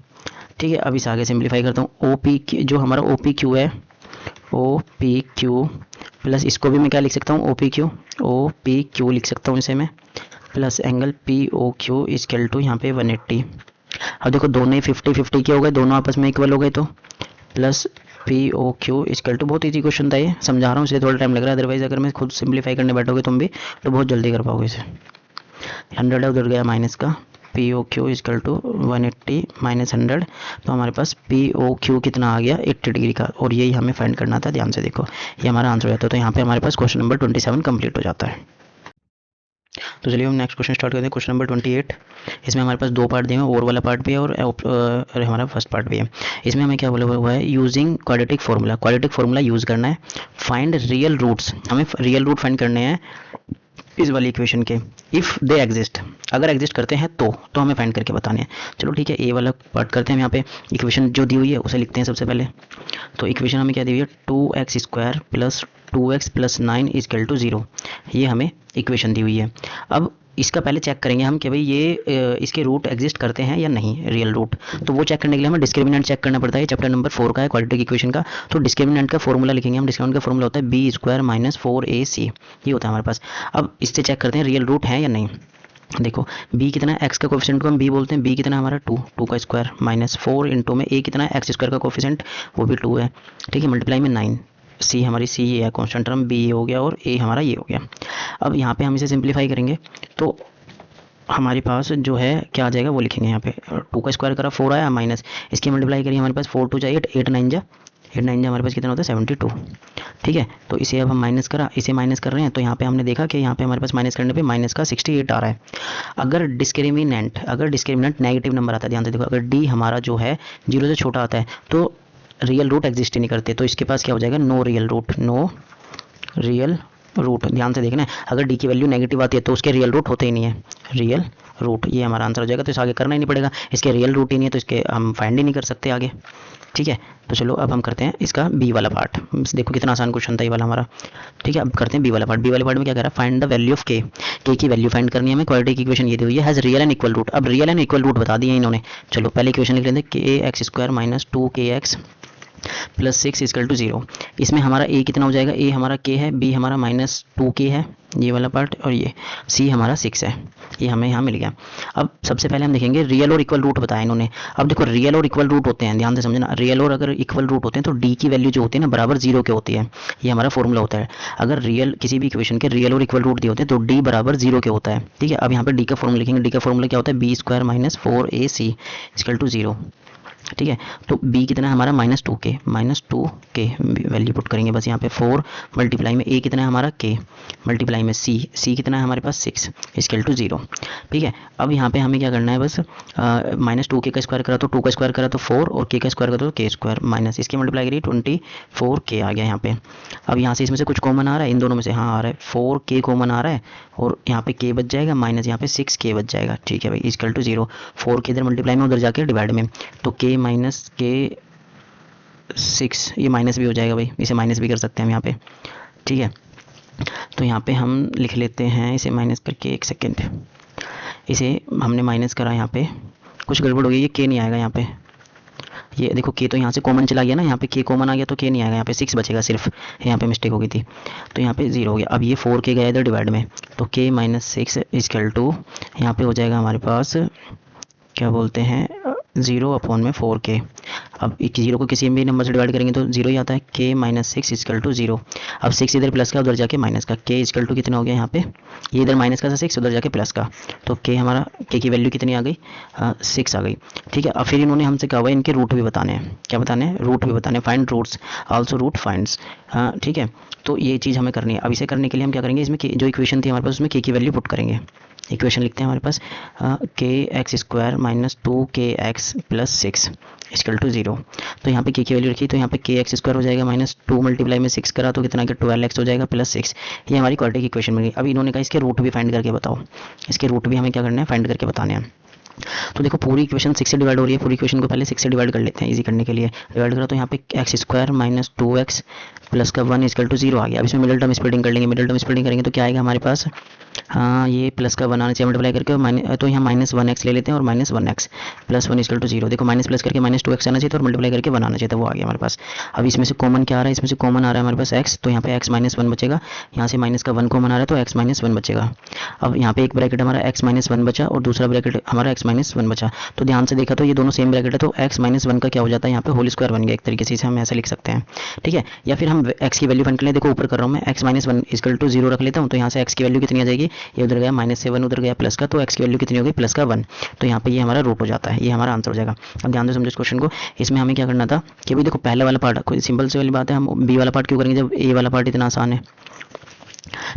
ठीक है, अब इस आगे सिंप्लीफाई करता हूँ, ओ पी जो हमारा ओ पी क्यू है, ओ पी क्यू प्लस इसको भी मैं क्या लिख सकता हूँ ओ पी क्यू लिख सकता हूँ इसे मैं, plus angle P O Q equal to यहाँ पे 180। अब देखो दोनों ही 50-50 के हो गए, दोनों आपस में इक्वल हो गए, तो plus P O Q equal to, बहुत ईजी क्वेश्चन था ये, समझा रहा हूँ इसलिए थोड़ा टाइम लग रहा है, अदरवाइज अगर मैं खुद सिंप्लीफाई करने बैठोगे तुम भी तो बहुत जल्दी कर पाओगे इसे। 100 है उधर गया माइनस का, P O Q equal to 180 minus 100, तो हमारे पास पी ओ क्यू कितना आ गया 80 डिग्री का, और यही हमें फाइंड करना था। ध्यान से देखो ये हमारा आंसर हो जाता है, तो यहाँ पे हमारे पास क्वेश्चन नंबर 27 कंप्लीट हो जाता है। तो चलिए हम नेक्स्ट क्वेश्चन स्टार्ट करते हैं, क्वेश्चन नंबर 28। इसमें हमारे पास दो पार्ट दिए हैं, और वाला पार्ट भी है और हमारा फर्स्ट पार्ट भी है। इसमें हमें क्या बोला हुआ है, यूजिंग क्वाड्रेटिक फार्मूला यूज़ करना है, फाइंड रियल रूट्स, हमें रियल रूट फाइंड करने हैं इस वाली इक्वेशन के, इफ़ दे एग्जिस्ट, अगर एग्जिस्ट करते हैं तो हमें फाइंड करके बताने हैं। चलो ठीक है, ए वाला पार्ट करते हैं। हम यहाँ पे इक्वेशन जो दी हुई है उसे लिखते हैं सबसे पहले। तो इक्वेशन हमें क्या दी हुई है, 2x² plus 2x plus 9 equal to 0, ये हमें इक्वेशन दी हुई है। अब इसका पहले चेक करेंगे हम कि भाई ये इसके रूट एग्जिस्ट करते हैं या नहीं, रियल रूट, तो वो चेक करने के लिए हमें डिस्क्रिमिनेंट चेक करना पड़ता है। चैप्टर नंबर 4 का है क्वाड्रेटिक इक्वेशन का, तो डिस्क्रिमिनेंट का फॉर्मूला लिखेंगे हम। डिस्क्रिमिनेंट का फॉर्मूला होता है b² माइनस 4ac, ये होता है हमारे पास। अब इससे चेक करते हैं रियल रूट है या नहीं। देखो b कितना है, x का कोफिशिएंट को हम b बोलते हैं, b कितना है हमारा 2 का स्क्वायर माइनस 4 इंटू में a कितना है x² का कोफिशिएंट वो भी 2 है, ठीक है, मल्टीप्लाई में 9, सी हमारी सी ये है कॉन्स्टेंट टर्म, बी ये हो गया और ए हमारा ये हो गया। अब यहाँ पे हम इसे सिंप्लीफाई करेंगे तो हमारे पास जो है क्या आ जाएगा वो लिखेंगे यहाँ पे, 2 का स्क्वायर करा 4 आया माइनस इसकी मल्टीप्लाई करिए, हमारे पास 4 2 जा 8, 8 9 जा हमारे पास कितना होता है 72। ठीक है, तो इसे अब हम इसे माइनस कर रहे हैं, तो यहाँ पे हमने देखा कि यहाँ पे हमारे पास माइनस करने पे माइनस का 68 आ रहा है। अगर डिस्क्रिमिनेंट नेगेटिव नंबर आता है, ध्यान से देखो, अगर डी हमारा जो है 0 से छोटा आता है तो रियल रूट एग्जिस्ट ही नहीं करते, तो इसके पास क्या हो जाएगा, नो रियल रूट। ध्यान से देखना है, अगर डी की वैल्यू नेगेटिव आती है तो उसके रियल रूट होते ही नहीं है, रियल रूट, ये हमारा आंसर हो जाएगा। तो इसे आगे करना ही नहीं पड़ेगा, इसके रियल रूट ही नहीं है तो इसके हम फाइंड ही नहीं कर सकते आगे। ठीक है, तो चलो अब हम करते हैं इसका बी वाला पार्ट। देखो कितना आसान क्वेश्चन था ये वाला हमारा। ठीक है, अब करते हैं बी वाला पार्ट। बी वाले पार्ट में क्या कह रहा है, फाइंड द वैल्यू ऑफ के की वैल्यू फाइंड करनी है हमें। क्वाड्रेटिक इक्वेशन ये दी हुई है, has real and equal root. अब रियल एंड इक्वल रूट बता दिए इन्होंने। चलो पहले इक्वेशन लिख लेते हैं, kx² minus 2kx plus 6 equal to 0। इसमें हमारा a कितना हो जाएगा, a हमारा k है, b हमारा माइनस 2k है, ये वाला पार्ट, और ये c हमारा 6 है, ये हमें यहाँ मिल गया। अब सबसे पहले हम देखेंगे रियल और इक्वल रूट बताया इन्होंने। अब देखो रियल और इक्वल रूट होते हैं, ध्यान से समझना, रियल और अगर इक्वल रूट होते हैं तो d की वैल्यू जो होती है ना बराबर 0 के होती है, ये हमारा फॉर्मूला होता है। अगर रियल किसी भी इक्वेशन के रियल और इक्वल रूट दिए होते हैं तो d बराबर 0 के होता है। ठीक है, अब यहाँ पर d का फॉर्मूला लिखेंगे, d का फॉर्मूला क्या होता है, b² minus 4ac equal to 0। ठीक है। तो बी कितना है हमारा -2k, -2k वैल्यू पुट करेंगे बस यहाँ पे। 4 मल्टीप्लाई में ए कितना है हमारा k, मल्टीप्लाई में सी कितना है हमारे पास 6 इक्वल टू 0। ठीक है। अब यहाँ पे हमें क्या करना है बस, -2k का स्क्वायर करा तो 2 का स्क्वायर करा तो 4 और k का स्क्वायर करा तो k स्क्वायर, माइनस इसकी मल्टीप्लाई करिए 24k आ गया यहाँ पे। अब यहाँ से इसमें से कुछ कॉमन आ रहा है इन दोनों में से, हाँ आ रहा है 4k कॉमन आ रहा है और यहाँ पे k बच जाएगा माइनस यहाँ पे 6k बच जाएगा। ठीक है भाई, इक्वल टू 0। 4k इधर मल्टीप्लाई में उधर जाके डिवाइड में, तो k माइनस के 6, ये माइनस भी हो जाएगा भाई, इसे माइनस भी कर सकते हैं हम यहाँ पे। ठीक है। तो यहाँ पे हम लिख लेते हैं इसे माइनस करके, एक सेकेंड, इसे हमने माइनस करा, यहाँ पे कुछ गड़बड़ हो गई, ये k नहीं आएगा यहाँ पे, ये देखो k तो यहाँ से कॉमन चला गया ना, यहाँ पे k कॉमन आ गया तो k नहीं आएगा, यहाँ पे 6 बचेगा सिर्फ, यहाँ पे मिस्टेक हो गई थी तो यहाँ पे 0 हो गया। अब ये 4k गया इधर डिवाइड में, तो k माइनस 6 इक्वल टू यहाँ पे हो जाएगा हमारे पास, क्या बोलते हैं, 0 अपॉन में 4k। अब 0 को किसी भी नंबर से डिवाइड करेंगे तो 0 ही आता है, k माइनस 6 इक्वल टू 0। अब 6 इधर प्लस का उधर जाके माइनस का, k इक्वल टू कितना हो गया यहाँ पे, ये इधर माइनस का था 6 उधर जाके प्लस का, तो k हमारा, k की वैल्यू कितनी आ गई, 6 आ गई। ठीक है। अब फिर इन्होंने हमसे कहा हुआ है इनके रूट भी बताने हैं, क्या बताने हैं, रूट भी बताने हैं, find roots also root finds. ठीक है। तो ये चीज़ हमें करनी है। अब इसे करने के लिए हम क्या करेंगे, इसमें जो इक्वेशन थी हमारे पास उसमें k की वैल्यू पुट करेंगे। इक्वेशन लिखते हैं हमारे पास, K X square minus 2kx plus 6 equal to 0। तो यहाँ पे k की वैल्यू रखी, तो यहाँ पे के एक्स स्क्वायर हो जाएगा माइनस 2 मल्टीप्लाई में 6 करा तो कितना कि 12x हो जाएगा प्लस 6। ये हमारी क्वाड्रेटिक इक्वेशन में गई। अब इन्होंने कहा इसके रूट भी फाइंड करके बताओ, इसके रूट भी हमें क्या करना है, फाइंड करके बताने हैं। तो देखो पूरी इक्वेशन 6 से डिवाइड हो रही है, पूरी इक्वेशन को पहले 6 से डिवाइड कर लेते हैं इजी करने के लिए। डिवाइड करा तो यहाँ पे x square minus 2x plus का 1 इक्वल टू 0 आ गया। अब इसमें मिडिल टर्म स्प्लिटिंग कर लेंगे, मिडिल टर्म स्प्लिटिंग करेंगे तो क्या आएगा हमारे पास, हाँ ये प्लस का 1 आना चाहिए मल्टीप्लाई करके, तो यहाँ -1x ले लेते हैं और -1x प्लस 1 इक्वल टू 0। देखो माइनस प्लस करके -2x आना चाहिए था और मल्टीप्लाई करके 1 आना चाहिए था, वो आ गया हमारे पास। अब इसमें से कॉमन क्या आ रहा है, इसमें से कॉमन आ रहा है हमारे पास x, तो यहाँ पे x -1 बचेगा, यहाँ से माइनस का 1 कॉमन आ रहा है तो x -1 बचेगा। अब यहाँ पे एक ब्रैकेट हमारा x -1 बचा और दूसरा ब्रैकेट हमारा x -1 बचा, तो ध्यान से देखा तो ये दोनों सेम ब्रैकेट है, तो x -1 का क्या हो जाता है यहाँ पे होल स्क्वायर बन गया, एक तरीके से इसे हम ऐसे लिख सकते हैं। ठीक है। या फिर हम x की वैल्यू फाइंड कर लें, देखो ऊपर कर रहा हूँ मैं, x -1 इक्वल टू 0 रख लेता हूँ, तो यहाँ से x की वैल्यू कितनी आ जाएगी, ये उधर गया -7 उधर गया प्लस का, तो x की वैल्यू कितनी हो गई प्लस का 1, तो यहाँ पे ये हमारा रूट हो जाता है, ये हमारा आंसर हो जाएगा। अब ध्यान से समझो इस क्वेश्चन को, इसमें हमें क्या करना था कि भाई देखो पहले वाला पार्ट कोई सिंपल से वाली बात है, हम बी वाला पार्ट क्यों करेंगे जब ए वाला पार्ट इतना आसान है।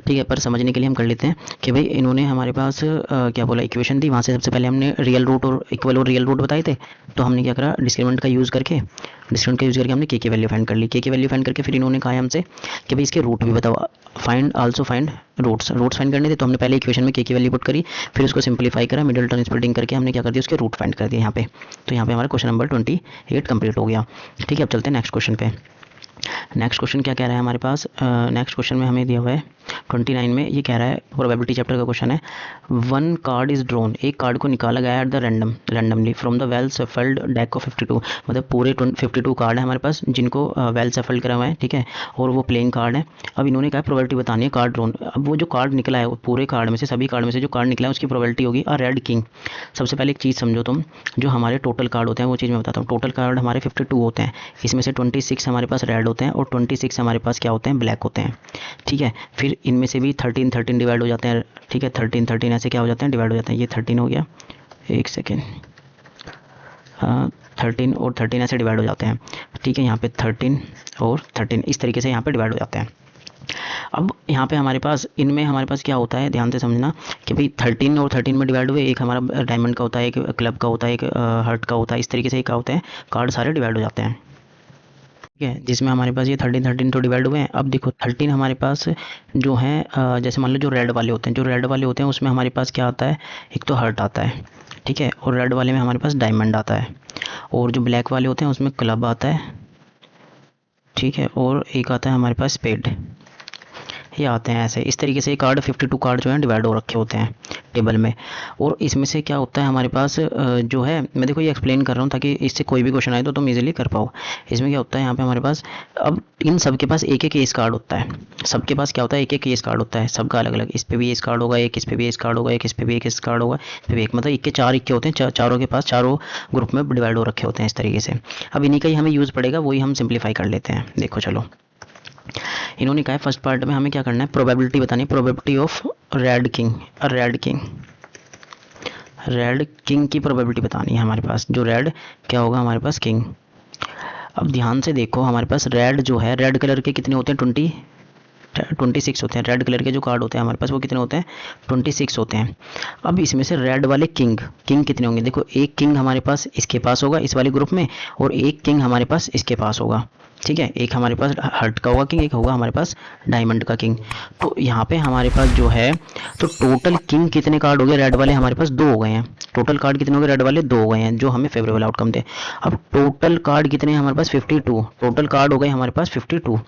ठीक है। पर समझने के लिए हम कर लेते हैं कि भाई इन्होंने हमारे पास क्या बोला, इक्वेशन दी, वहाँ से सबसे पहले हमने रियल रूट और इक्वल और रियल रूट बताए थे, तो हमने क्या करा, डिस्क्रिमिनेंट का यूज़ करके हमने के की वैल्यू फाइंड कर ली। के की वैल्यू फाइंड करके फिर इन्होंने कहा हमसे कि भाई इसके रूट भी बताओ, find also find roots find करने थे, तो हमने पहले इक्वेशन में के की वैल्यू पुट करी, फिर उसको सिंपलीफाई करा, मिडिल टर्म स्प्लिटिंग करके हमने क्या कर दिया, उसके रूट फाइंड कर दिया यहाँ पे। तो यहाँ पे हमारा क्वेश्चन नंबर 28 कंप्लीट हो गया। ठीक है। अब चलते हैं नेक्स्ट क्वेश्चन पे। नेक्स्ट क्वेश्चन क्या कह रहा है हमारे पास, नेक्स्ट क्वेश्चन में हमें दिया हुआ है 29 में, ये कह रहा है प्रोबेबिलिटी चैप्टर का क्वेश्चन है, 1 कार्ड इज ड्रॉन, एक कार्ड को निकाला गया है at the randomly from the well shuffled deck of 52, मतलब पूरे 52 कार्ड है हमारे पास जिनको वेल सफल्ड करा हुआ है। ठीक है। और वो प्लेइंग कार्ड है। अब इन्होंने कहा प्रोबेबिलिटी बतानी है कार्ड ड्रॉन। अब वो जो कार्ड निकला है, पूरे कार्ड में से, सभी कार्ड में से जो कार्ड निकला है उसकी प्रोबेबिलिटी होगी अ रेड किंग। सबसे पहले एक चीज़ समझो तुम, जो हमारे टोटल कार्ड होते हैं वो चीज़ मैं बताता हूँ। टोटल कार्ड हमारे 52 होते हैं, इसमें से 26 हमारे पास रेड होते हैं और 26 हमारे पास क्या होते हैं, ब्लैक होते हैं। ठीक है। फिर इनमें से भी 13 डिवाइड हो जाते हैं। ठीक है। 13 ऐसे क्या हो जाते हैं, डिवाइड हो जाते हैं। ये 13 हो गया, एक सेकेंड, 13 और 13 ऐसे डिवाइड हो जाते हैं। ठीक है। यहाँ पे 13 और 13 इस तरीके से यहाँ पे डिवाइड हो जाते हैं। अब यहाँ पे हमारे पास, इनमें हमारे पास क्या होता है, ध्यान से समझना कि भाई 13 और 13 में डिवाइड हुए, एक हमारा डायमंड का होता है, एक क्लब का होता है, एक हार्ट का होता है, इस तरीके से क्या होते हैं, कार्ड सारे डिवाइड हो जाते हैं। ठीक है। जिसमें हमारे पास ये 13 तो डिवाइड हुए हैं। अब देखो 13 हमारे पास जो है, जैसे मान लो जो रेड वाले होते हैं, उसमें हमारे पास क्या आता है, एक तो हार्ट आता है। ठीक है। और रेड वाले में हमारे पास डायमंड आता है, और जो ब्लैक वाले होते हैं उसमें क्लब आता है। ठीक है। और एक आता है हमारे पास स्पेड, ये आते हैं ऐसे, इस तरीके से कार्ड 52 कार्ड जो हैं डिवाइड हो रखे होते हैं टेबल में। और इसमें से क्या होता है हमारे पास, जो है, मैं देखो ये एक्सप्लेन कर रहा हूँ ताकि इससे कोई भी क्वेश्चन आए तो तुम इजीली कर पाओ। इसमें क्या होता है यहाँ पे हमारे पास, अब इन सब के पास एक एक केस कार्ड होता है, सबके पास क्या होता है, एक एक केस कार्ड होता है, सबका अलग अलग, इस पर भी इस कार्ड होगा, एक इस पर भी इस कार्ड होगा, एक इस पर भी एक इस कार्ड होगा, इस पर भी एक, मतलब इक्के 4 इक्के होते हैं, चारों के पास चारों ग्रुप में डिवाइड हो रखे होते हैं इस तरीके से। अब इन्हीं का ही हमें यूज़ पड़ेगा, वही हम सिंप्लीफाई कर लेते हैं। देखो चलो, इन्होंने कहा है फर्स्ट पार्ट में हमें क्या करना है, प्रोबेबिलिटी बतानी है, probability of red king, red king की प्रोबेबिलिटी बतानी है हमारे पास, जो रेड क्या होगा हमारे पास किंग। अब ध्यान से देखो हमारे पास रेड जो है, रेड कलर के कितने होते हैं 26 होते हैं। रेड कलर के जो कार्ड होते हैं हमारे पास वो कितने होते हैं 26 होते हैं। अब इसमें से रेड वाले किंग कितने होंगे, देखो एक किंग हमारे पास इसके पास होगा इस वाले ग्रुप में, और एक किंग हमारे पास इसके पास होगा, ठीक है। एक हमारे पास हार्ट का होगा किंग, एक होगा हमारे पास डायमंड का किंग। तो यहाँ पे हमारे पास जो है, तो टोटल किंग कितने कार्ड हो गए रेड वाले हमारे पास 2 हो गए हैं। टोटल कार्ड कितने हो गए रेड वाले 2 हो गए हैं, जो हमें फेवरेबल आउटकम थे। अब टोटल कार्ड कितने हैं हमारे पास 52, टोटल कार्ड हो गए हमारे पास 52।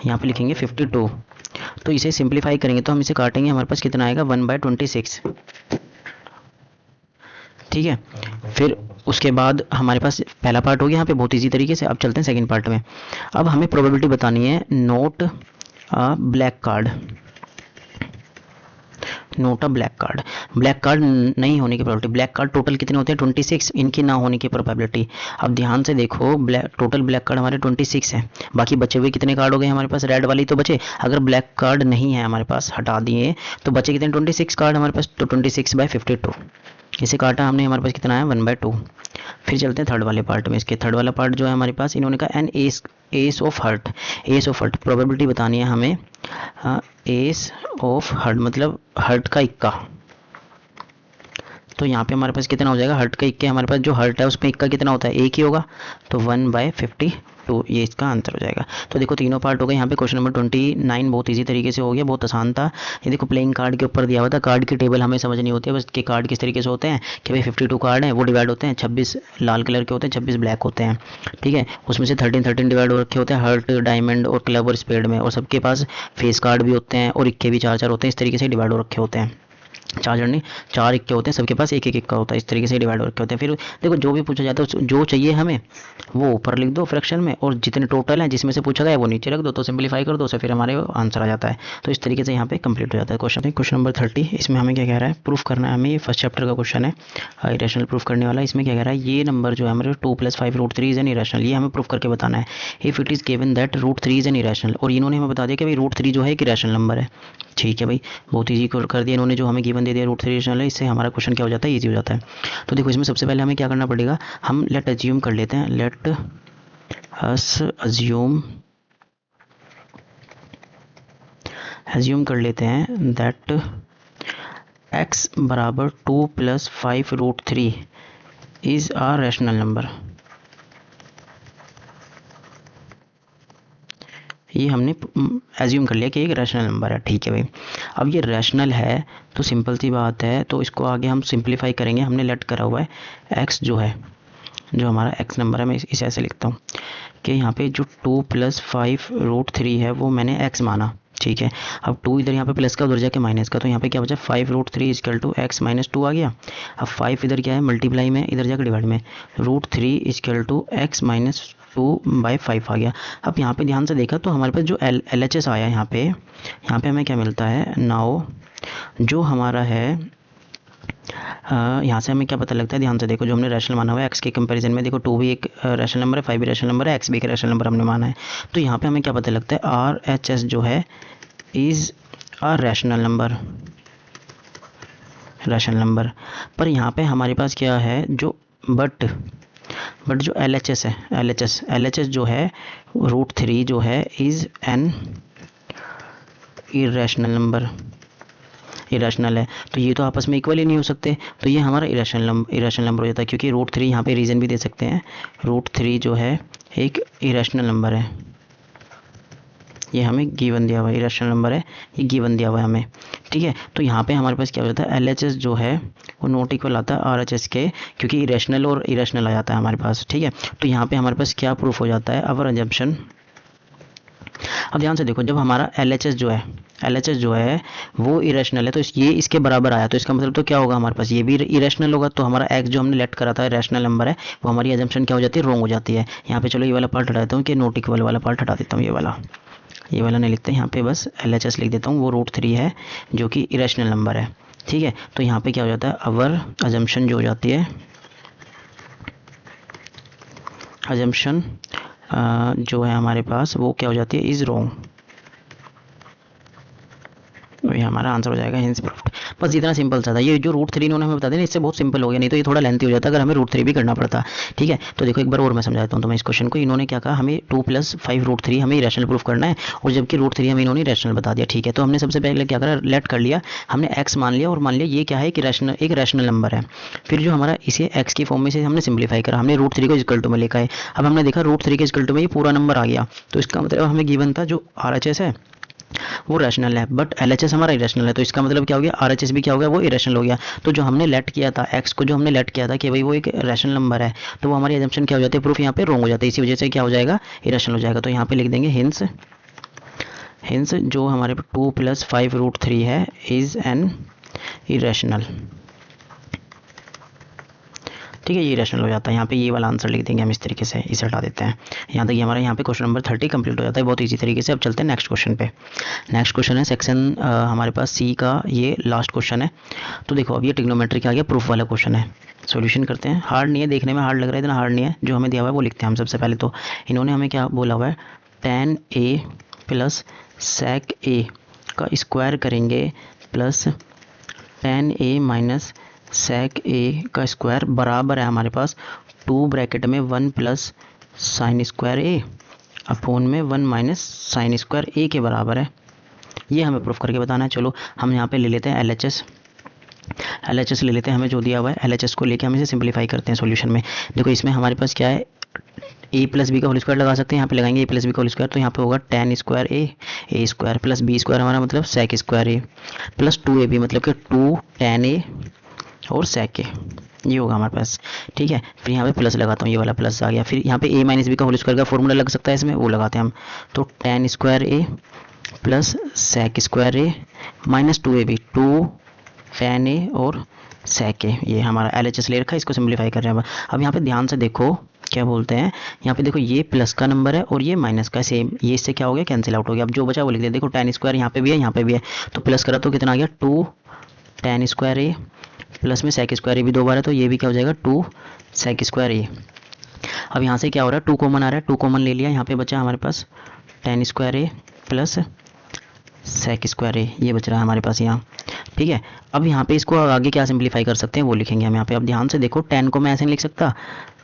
यहाँ पे लिखेंगे 52। तो इसे सिंप्लीफाई करेंगे तो हम इसे काटेंगे, हमारे पास कितना आएगा 1/26, ठीक है। फिर उसके बाद हमारे पास पहला पार्ट हो गया यहाँ पे बहुत इजी तरीके से। अब चलते हैं सेकंड पार्ट में। अब हमें प्रोबेबिलिटी बतानी है नोट अ ब्लैक कार्ड, नोट अ ब्लैक कार्ड। ब्लैक कार्ड नहीं होने की प्रोबेबिलिटी, ब्लैक कार्ड टोटल कितने होते हैं 26, इनकी ना होने की प्रोबेबिलिटी। अब ध्यान से देखो टोटल ब्लैक कार्ड हमारे 26 है, बाकी बचे हुए कितने कार्ड हो गए हमारे पास, रेड वाली तो बचे। अगर ब्लैक कार्ड नहीं है हमारे पास, हटा दिए, तो बचे कितने 26 कार्ड हमारे पास, तो 26/52। इसे काटा हमने, हमारे पास कितना है 1/2। फिर चलते हैं थर्ड वाले पार्ट में। इसके थर्ड वाला पार्ट जो है हमारे पास, इन्होंने कहा an ace of heart, ace of heart probability बतानी है हमें। एस ऑफ हर्ट मतलब हर्ट का इक्का। तो यहाँ पे हमारे पास कितना हो जाएगा, हर्ट का इक्के, हमारे पास जो हर्ट है उसमें इक्का कितना होता है, एक ही होगा, तो 1/52, ये इसका आंसर हो जाएगा। तो देखो तीनों पार्ट हो गए। यहाँ पे क्वेश्चन नंबर 29 बहुत इजी तरीके से हो गया, बहुत आसान था। ये देखो प्लेइंग कार्ड के ऊपर दिया हुआ था, कार्ड की टेबल हमें समझ नहीं होती है, बस कि कार्ड किस तरीके से होते हैं कि भाई 52 कार्ड हैं, वो डिवाइड होते हैं, 26 लाल कलर के होते हैं, 26 ब्लैक होते हैं, ठीक है। उसमें से 13 डिवाइड हो रखे होते हैं हर्ट, डायमंड और क्लब और स्पेड में, और सबके पास फेस कार्ड भी होते हैं, और इक्के भी 4 होते हैं, इस तरीके से डिवाइड हो रखे होते हैं। 4 जन नहीं, 4 इक्के होते हैं, सबके पास एक इक्का होता है, इस तरीके से डिवाइड हो रखे होते हैं। फिर देखो जो भी पूछा जाता है, जो चाहिए हमें वो ऊपर लिख दो फ्रैक्शन में, और जितने टोटल हैं जिसमें से पूछा गया वो नीचे रख दो, तो सिंपलीफाई कर दो उसे, फिर हमारे आंसर आ जाता है। तो इस तरीके से यहाँ पे कंप्लीट हो जाता है क्वेश्चन नंबर 30। इसमें हमें क्या कह रहा है, प्रूफ करना है हमें, ये फर्स्ट चैप्टर का क्वेश्चन है, इरेशनल प्रूफ करने वाला। इसमें क्या कह रहा है, ये नंबर जो है हमारे 2 + 5√3 इज एन इरेशनल, ये हमें प्रूफ करके बताना है। If it is given that √3 is an irrational, और इन्होंने हमें बता दिया कि भाई √3 जो है एक इरेशनल नंबर है, ठीक है भाई, बहुत ईजी कर दिया इन्होंने, जो हमें गिवन दे दिया √3 इरेशनल है, इससे हमारा क्वेश्चन क्या हो जाता है, ईजी हो जाता है। तो देखो इसमें सबसे पहले हमें क्या करना पड़ेगा, हम लेट अज्यूम कर लेते हैं, लेट अस अज्यूम कर लेते हैं दैट x बराबर 2 + 5√3 इज अ रैशनल नंबर। ये हमने एज्यूम कर लिया कि एक रैशनल नंबर है, ठीक है भाई। अब ये रैशनल है तो सिंपल सी बात है, तो इसको आगे हम सिंप्लीफाई करेंगे। हमने लेट करा हुआ है x जो है, जो हमारा x नंबर है, मैं इसे ऐसे लिखता हूँ कि यहाँ पे जो 2 + 5√3 है वो मैंने x माना, ठीक है। अब 2 इधर यहाँ पे प्लस का, उधर जाके माइनस का, तो यहाँ पे क्या बचा 5√3 = x - 2 आ गया। अब 5 इधर क्या है मल्टीप्लाई में, इधर जाकर डिवाइड में, √3 = x - 2/5 आ गया। अब यहाँ पे ध्यान से देखा तो हमारे पास जो LHS आया यहाँ पे हमें क्या मिलता है, नाउ जो हमारा है यहाँ से हमें क्या पता लगता है, ध्यान से देखो, जो हमने रैशनल माना हुआ है x के कंपैरिजन में, देखो 2 भी एक रैशनल नंबर है, 5 भी रैशनल नंबर है, x भी एक रैशनल नंबर हमने माना है। तो यहाँ पे हमें क्या पता लगता है, RHS जो है इज़ अ रैशनल नंबर, पर यहाँ पे हमारे पास क्या है, जो बट जो LHS है, LHS जो है √3 जो है is an irrational number, irrational है, तो ये तो आपस में इक्वल ही नहीं हो सकते, तो ये हमारा इरेशनल नंबर हो जाता है, क्योंकि √3 यहाँ पे रीज़न भी दे सकते हैं, √3 जो है एक इरेशनल नंबर है, ये हमें गिवन दिया हुआ है, इरेशनल नंबर है, ये गिवन दिया हुआ है हमें, ठीक है। तो यहाँ पे हमारे पास क्या हो जाता है, LHS जो है वो नॉट इक्वल आता है RHS के, क्योंकि इरेशनल और इरेशनल आ जाता है हमारे पास, ठीक है। तो यहाँ पे हमारे पास क्या प्रूफ हो जाता है, अवर अजम्पशन। अब ध्यान से देखो, जब हमारा LHS जो है वो इरेशनल है, तो ये इसके बराबर आया, तो इसका मतलब तो क्या होगा, हमारे पास ये भी इरेशनल होगा, तो हमारा x जो हमने लेट करा था रैशनल नंबर है, वो हमारी अजम्पशन क्या हो जाती है, रॉन्ग हो जाती है। यहाँ पे चलो ये वाला पार्ट हटा देता हूँ, कि नॉट इक्वल वाला पार्ट हटा देता हूँ, ये वाला नहीं लिखते, यहाँ पे बस LHS लिख देता हूँ, वो √3 है जो कि इरेशनल नंबर है, ठीक है। तो यहाँ पे क्या हो जाता है, अवर अजम्पशन जो हो जाती है, अजम्पशन जो है हमारे पास वो क्या हो जाती है, इज़ रॉन्ग, ये हमारा आंसर हो जाएगा, हिंस प्रूफ्ड। बस इतना सिंपल सा था। ये जो रूट थ्री इन्होंने हमें बता दिया इससे बहुत सिंपल हो गया, नहीं तो ये थोड़ा लेंथी हो जाता अगर हमें रूट थ्री भी करना पड़ता। ठीक है, तो देखो एक बार और मैं समझाता हूँ तुम्हें इस क्वेश्चन को। इन्होंने क्या कहा, हमें 2+5√3 हमें रैशनल प्रूफ करना है, और जबकि रूट 3 हमें इन्होंने रैशनल बता दिया। ठीक है, तो हमने सबसे पहले क्या करा, लेट कर लिया, हमने x मान लिया, और मान लिया ये क्या है कि रैशनल, एक रैशनल नंबर है। फिर जो हमारा इसे x की फॉर्म में से हमने सिंप्लीफाई करा, हमने रूट 3 को इक्वल टू में लिखा है। अब हमने देखा रूट 3 के इक्वल टू में ये पूरा नंबर आ गया, तो इसका मतलब हमें गिवन था जो RHS है वो रैशनल है, बट LHS हमारा इरेशनल है। तो इसका मतलब क्या हो गया, RHS भी क्या हो गया, वो इरेशनल हो गया। तो जो हमने लेट किया था x को, जो हमने लेट किया था कि भाई वो एक रैशनल नंबर है, तो वो हमारी एजम्पशन क्या हो जाती है, प्रूफ यहाँ पे रॉन्ग हो जाता है। इसी वजह से क्या हो जाएगा, इरेशनल हो जाएगा। तो यहाँ पे लिख देंगे हिंस जो हमारे 2+5√3 है इज एन इरेशनल। ठीक है, ये रैशनल हो जाता है। यहाँ पे ये वाला आंसर लिख देंगे हम इस तरीके से, इसे हटा देते हैं। यहाँ तक ये हमारा यहाँ पे क्वेश्चन नंबर 30 कंप्लीट हो जाता है बहुत इजी तरीके से। अब चलते हैं नेक्स्ट क्वेश्चन पे। नेक्स्ट क्वेश्चन है सेक्शन हमारे पास सी का, ये लास्ट क्वेश्चन है। तो देखो अब ये ट्रिग्नोमेट्री का आ गया, प्रूफ वाला क्वेश्चन है। सॉल्यूशन करते हैं, हार्ड नहीं है, देखने में हार्ड लग रहा है, इतना हार्ड नहीं है। जो हमें दिया हुआ है वो लिखते हैं हम सबसे पहले। तो इन्होंने हमें क्या बोला हुआ है, tan A plus sec A का स्क्वायर करेंगे plus tan A minus sec A का स्क्वायर बराबर है हमारे पास 2 ब्रैकेट में 1 plus sign square A upon में 1 माइनस साइन स्क्वायर A के बराबर है। ये हमें प्रूफ करके बताना है। चलो हम यहाँ पे ले लेते हैं LHS ले लेते हैं, हमें जो दिया हुआ है LHS को लेके हम इसे सिंप्लीफाई करते हैं सॉल्यूशन में। देखो इसमें हमारे पास क्या है, a प्लस बी का होल स्क्वायर लगा सकते हैं, यहाँ पे लगाएंगे a प्लस बी का होल स्क्वायर, तो यहाँ पे होगा tan square a square plus b square हमारा मतलब sec square a plus 2ab मतलब कि 2 tan a और sec a, ये होगा हमारे पास। ठीक है, फिर यहाँ पे प्लस लगाता हूँ, ये वाला प्लस आ गया। फिर यहाँ पे a माइनस बी का होल स्क्वायर का फॉर्मूला लग सकता है इसमें, वो लगाते हैं हम। तो tan square a plus sec square a minus 2ab 2 tan a और sec a, ये हमारा LHS ले रखा है, इसको सिंप्लीफाई कर रहे हैं। अब यहाँ पे ध्यान से देखो क्या बोलते हैं, यहाँ पे देखो ये प्लस का नंबर है और ये माइनस का, सेम ये इससे क्या हो गया, कैंसिल आउट हो गया। अब जो बचा वो लिख दे। देखो tan स्क्वायर यहाँ पे भी है, यहाँ पे भी है, तो प्लस करा तो कितना आ गया 2 tan स्क्वायर a प्लस में sec स्क्वायर a भी 2 बार है, तो ये भी क्या हो जाएगा 2 sec स्क्वायर a। अब यहाँ से क्या हो रहा है, 2 कॉमन आ रहा है, 2 कॉमन ले लिया, यहाँ पे बचा हमारे पास tan square a plus sec square a, ये बच रहा है हमारे पास यहाँ। ठीक है, अब यहाँ पे इसको आगे क्या सिंप्लीफाई कर सकते हैं वो लिखेंगे हम यहाँ पे। अब ध्यान से देखो, tan को मैं ऐसे नहीं लिख सकता,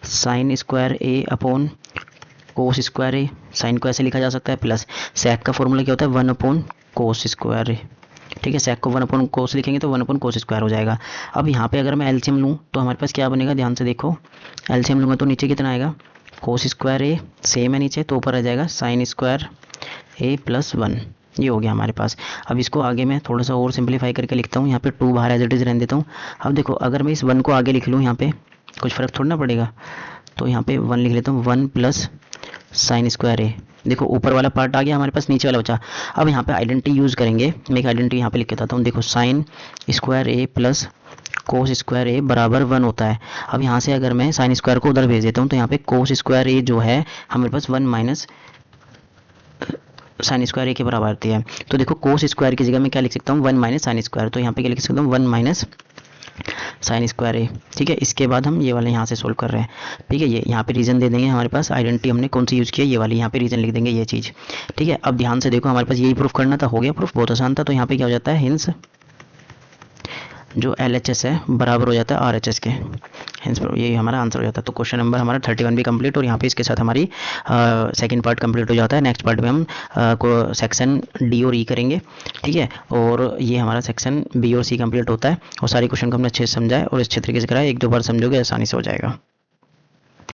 sine square a upon cos square a, sine को ऐसे लिखा जा सकता है, प्लस sec का फॉर्मूला क्या होता है 1 अपॉन कोस स्क्वायर a। ठीक है, sec को 1 अपॉन कोस लिखेंगे तो 1 अपॉन कोस स्क्वायर हो जाएगा। अब यहाँ पे अगर मैं एलसीएम लूँ तो हमारे पास क्या बनेगा, ध्यान से देखो, एलसीएम लूँगा तो नीचे कितना आएगा, कोस स्क्वायर a सेम है नीचे, तो ऊपर आ जाएगा साइन स्क्वायर a प्लस 1, ये हो गया हमारे पास। अब इसको आगे मैं थोड़ा सा और सिंप्लीफाई करके लिखता हूँ, यहाँ पे 2 बाहर एज इट इज रहने देता हूँ। अब देखो अगर मैं इस 1 को आगे लिख लूँ, यहाँ पे कुछ फ़र्क थोड़ा ना पड़ेगा, तो यहाँ पे 1 लिख लेता हूँ, 1 प्लस साइन स्क्वायर a। देखो ऊपर वाला पार्ट आ गया हमारे पास, नीचे वाला बचा। अब यहाँ पे आइडेंटिटी यूज़ करेंगे, मैं एक आइडेंटिटी यहाँ पे लिख के बताता हूँ। देखो sign square a plus cos square a बराबर 1 होता है। अब यहाँ से अगर मैं साइन स्क्वायर को उधर भेज देता हूँ, तो यहाँ पे कोस स्क्वायर a जो है हमारे पास 1 माइनस साइन स्क्वायर a के बराबर आती है। तो देखो कोस स्क्वायर की जगह मैं क्या लिख सकता हूँ, 1 माइनस साइन स्क्वायर, तो यहाँ पे क्या लिख सकता हूँ 1 माइनस साइन स्क्वायर a। ठीक है, इसके बाद हम ये वाले यहाँ से सोल्व कर रहे हैं। ठीक है, ये यहाँ पे रीजन दे देंगे हमारे पास, आइडेंटिटी हमने कौन सी यूज़ की है, ये वाली, यहाँ पे रीजन लिख देंगे ये चीज़। ठीक है, अब ध्यान से देखो, हमारे पास यही प्रूफ करना था, हो गया प्रूफ, बहुत आसान था। तो यहाँ पे क्या हो जाता है, हिंस जो LHS है बराबर हो जाता है RHS के, हिंस यही हमारा आंसर हो जाता है। तो क्वेश्चन नंबर हमारा 31 भी कंप्लीट, और यहाँ पे इसके साथ हमारी सेकंड पार्ट कंप्लीट हो जाता है। नेक्स्ट पार्ट में हम सेक्शन D और E करेंगे। ठीक है, और ये हमारा सेक्शन B और C कंप्लीट होता है, और सारे क्वेश्चन को हमने अच्छे से समझा है और अच्छे तरीके से कराया। 1-2 बार समझोगे आसानी से हो जाएगा।